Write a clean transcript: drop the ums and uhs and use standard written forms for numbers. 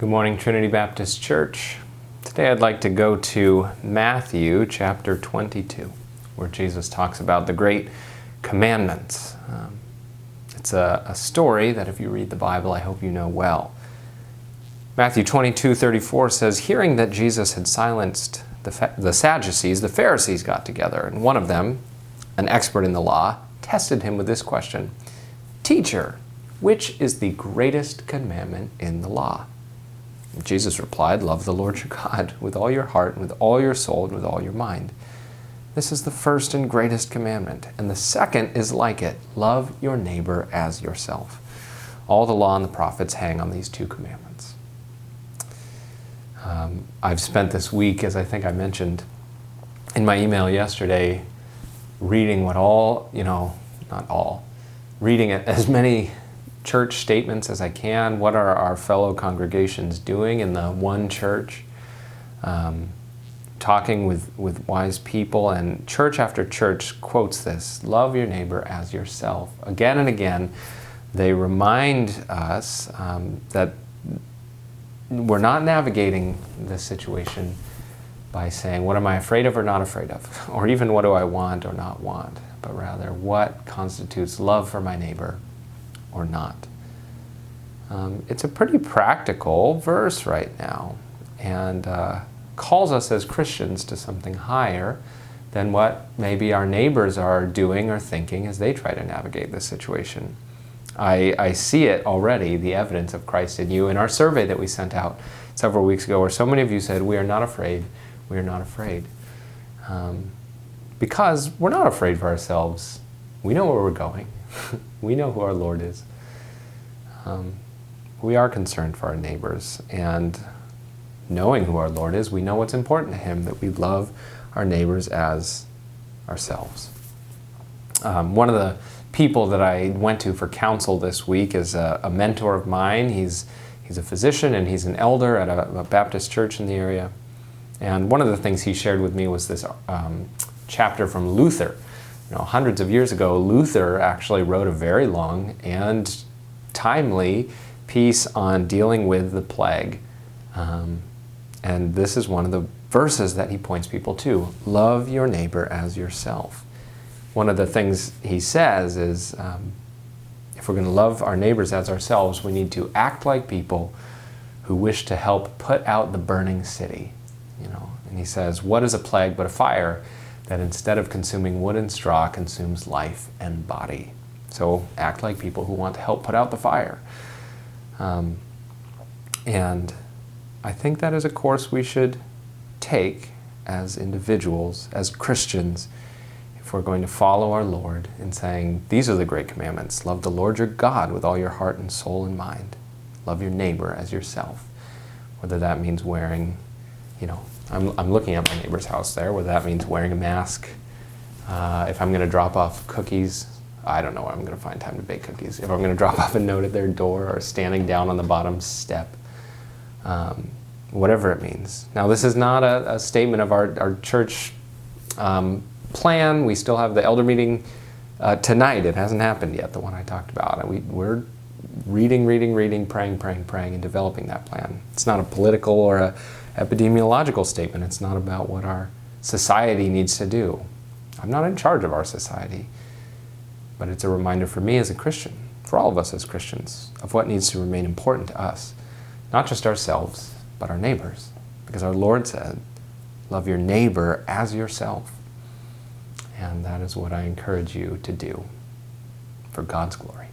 Good morning, Trinity Baptist Church. Today I'd like to go to Matthew chapter 22, where Jesus talks about the great commandments. It's a story that if you read the Bible, I hope you know well. Matthew 22:34 says, hearing that Jesus had silenced the Sadducees, the Pharisees got together, and one of them, an expert in the law, tested him with this question, Teacher, which is the greatest commandment in the law? And Jesus replied, love the Lord your God with all your heart, and with all your soul, and with all your mind. This is the first and greatest commandment. And the second is like it, love your neighbor as yourself. All the law and the prophets hang on these two commandments. I've spent this week, as I think I mentioned in my email yesterday, reading reading as many church statements as I can. What are our fellow congregations doing in the one church? Talking with wise people, and church after church quotes this, love your neighbor as yourself. Again and again, they remind us that we're not navigating this situation by saying, what am I afraid of or not afraid of? Or even what do I want or not want? But rather, what constitutes love for my neighbor or not? It's a pretty practical verse right now, and calls us as Christians to something higher than what maybe our neighbors are doing or thinking as they try to navigate this situation. I see it already, the evidence of Christ in you, in our survey that we sent out several weeks ago, where so many of you said, we are not afraid, we are not afraid. Because we're not afraid for ourselves. We know where we're going. We know who our Lord is. We are concerned for our neighbors, and knowing who our Lord is, we know what's important to Him, that we love our neighbors as ourselves. One of the people that I went to for counsel this week is a mentor of mine. He's a physician and he's an elder at a Baptist church in the area. And one of the things he shared with me was this chapter from Luther. Hundreds of years ago, Luther actually wrote a very long and timely piece on dealing with the plague. And this is one of the verses that he points people to. Love your neighbor as yourself. One of the things he says is, if we're going to love our neighbors as ourselves, we need to act like people who wish to help put out the burning city. And he says, what is a plague but a fire that instead of consuming wood and straw consumes life and body? So act like people who want to help put out the fire. And I think that is a course we should take as individuals, as Christians, if we're going to follow our Lord in saying, these are the great commandments. Love the Lord your God with all your heart and soul and mind. Love your neighbor as yourself. Whether that means wearing, I'm looking at my neighbor's house there, whether that means wearing a mask. If I'm going to drop off cookies, I don't know where I'm going to find time to bake cookies. If I'm going to drop off a note at their door or standing down on the bottom step. Whatever it means. Now, this is not a statement of our church plan. We still have the elder meeting tonight. It hasn't happened yet, the one I talked about. We're reading, praying, and developing that plan. It's not a political or a epidemiological statement. It's not about what our society needs to do. I'm not in charge of our society. But it's a reminder for me as a Christian, for all of us as Christians, of what needs to remain important to us. Not just ourselves, but our neighbors. Because our Lord said, love your neighbor as yourself. And that is what I encourage you to do for God's glory.